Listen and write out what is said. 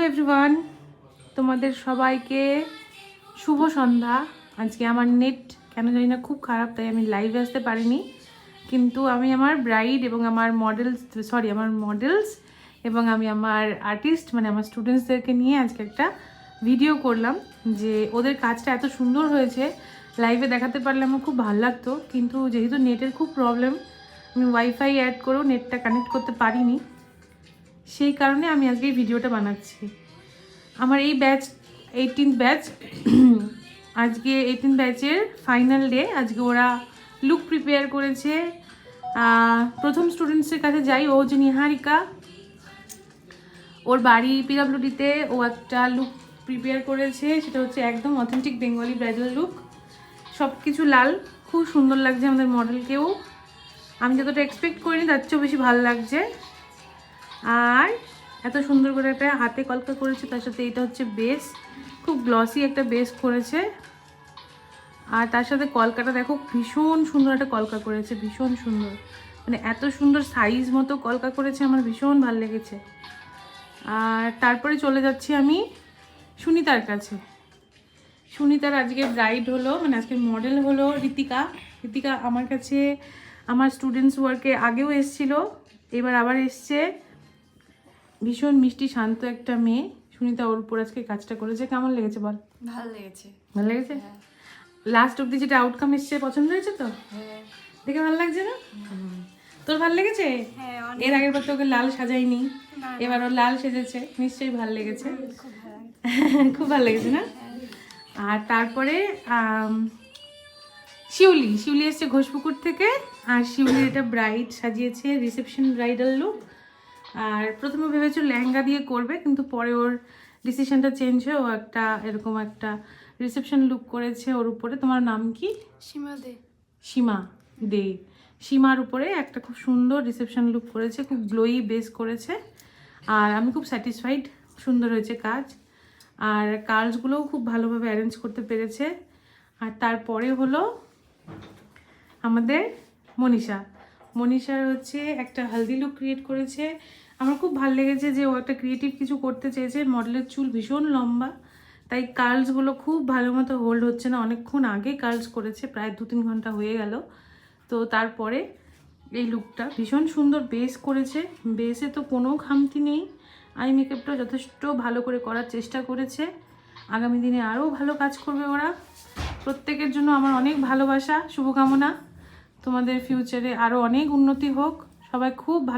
Everyone, তোমাদের সবাইকে শুভ সন্ধ্যা। আজকে আমার নেট কেন জানি না খুব খারাপ, তাই আমি লাইভে আসতে পারিনি। কিন্তু আমি আমার ব্রাইড এবং আমার মডেলস এবং আমি আমার আর্টিস্ট মানে আমার স্টুডেন্টসদেরকে নিয়ে আজকে একটা ভিডিও করলাম। যে ওদের কাজটা এত সুন্দর হয়েছে, লাইভে দেখাতে পারলে আমার খুব ভালো লাগতো। কিন্তু যেহেতু নেটের খুব প্রবলেম, আমি ওয়াইফাই অ্যাড করেও নেটটা কানেক্ট করতে পারিনি, সেই কারণে আমি আজকে এই ভিডিওটা বানাচ্ছি। আমার এই ব্যাচ 18th ব্যাচ, আজকে 18th ব্যাচের ফাইনাল ডে। আজকে ওরা লুক প্রিপেয়ার করেছে। প্রথম স্টুডেন্টসের কাছে যাই, ও যে নিহারিকা, ওর বাড়ি পিডব্লিউডিতে। ও একটা লুক প্রিপেয়ার করেছে, সেটা হচ্ছে একদম অথেন্টিক বেঙ্গলি ব্রাইডাল লুক। সব কিছু লাল, খুব সুন্দর লাগছে আমাদের মডেলকেও। আমি যতটা এক্সপেক্ট করিনি তার চেয়েও বেশি ভালো লাগছে। আর এত সুন্দর করে একটা হাতে কলকা করেছে, তার সাথে এটা হচ্ছে বেস, খুব গ্লসি একটা বেস করেছে। আর তার সাথে কলকাটা দেখো, ভীষণ সুন্দর একটা কলকা করেছে, ভীষণ সুন্দর, মানে এত সুন্দর সাইজ মতো কলকা করেছে, আমার ভীষণ ভালো লেগেছে। আর তারপরে চলে যাচ্ছি আমি সুনিতার কাছে। সুনিতার আজকে ব্রাইড হলো, মানে আজকের মডেল হলো ঋতিকা। ঋতিকা আমার কাছে আমার স্টুডেন্টস ওয়ার্কে আগেও এসেছিলো, এবার আবার এসছে। ভীষণ মিষ্টি শান্ত একটা মেয়ে। সুনিতা ওর উপর আজকে কাজটা করেছে, কেমন লেগেছে বল? ভালো লেগেছে। ভালো লেগেছে? লাস্ট অব্দি যেটা আউটকাম এসছে পছন্দ হয়েছে তো? হ্যাঁ দেখে ভালো লাগছে না? তোর ভালো লেগেছে? হ্যাঁ, এর আগের বার তো ওকে লাল সাজাইনি, না, এবার ও লাল সেজেছে, নিশ্চয়ই ভালো লেগেছে। খুব ভালো লাগে। খুব ভালো লেগেছে না? আর তারপরে শিউলি এসছে ঘোষপুকুর থেকে। আর শিউলির এটা ব্রাইড সাজিয়েছে, রিসেপশন ব্রাইডাল লুক। আর প্রথমে ভেবেছিল লেহেঙ্গা দিয়ে করবে, কিন্তু পরে ওর ডিসিশনটা চেঞ্জ হয়ে ও একটা এরকম একটা রিসেপশন লুক করেছে ওর উপরে। তোমার নাম কি? সীমা দে। সীমা দে। সীমার উপরে একটা খুব সুন্দর রিসেপশন লুক করেছে, খুব গ্লোই বেস করেছে। আর আমি খুব স্যাটিসফাইড, সুন্দর হয়েছে কাজ। আর কার্লসগুলোও খুব ভালোভাবে অ্যারেঞ্জ করতে পেরেছে। আর তারপরে হলো আমাদের মনীষার হচ্ছে একটা হালদি লুক ক্রিয়েট করেছে। আমার খুব ভালো লেগেছে যে ও একটা ক্রিয়েটিভ কিছু করতে চেয়েছে। মডেলের চুল ভীষণ লম্বা, তাই কার্লসগুলো খুব ভালো মতো হোল্ড হচ্ছে না। অনেকক্ষণ আগে কার্লস করেছে, প্রায় 2-3 ঘন্টা হয়ে গেল। তো তারপরে এই লুকটা ভীষণ সুন্দর বেস করেছে। বেসে তো কোনো খামতি নেই। আই মেকআপটা যথেষ্ট ভালো করে করার চেষ্টা করেছে। আগামী দিনে আরও ভালো কাজ করবে ওরা। প্রত্যেকের জন্য আমার অনেক ভালোবাসা, শুভকামনা। তোমাদের ফিউচারে আরও অনেক উন্নতি হোক। সবাই খুব ভালো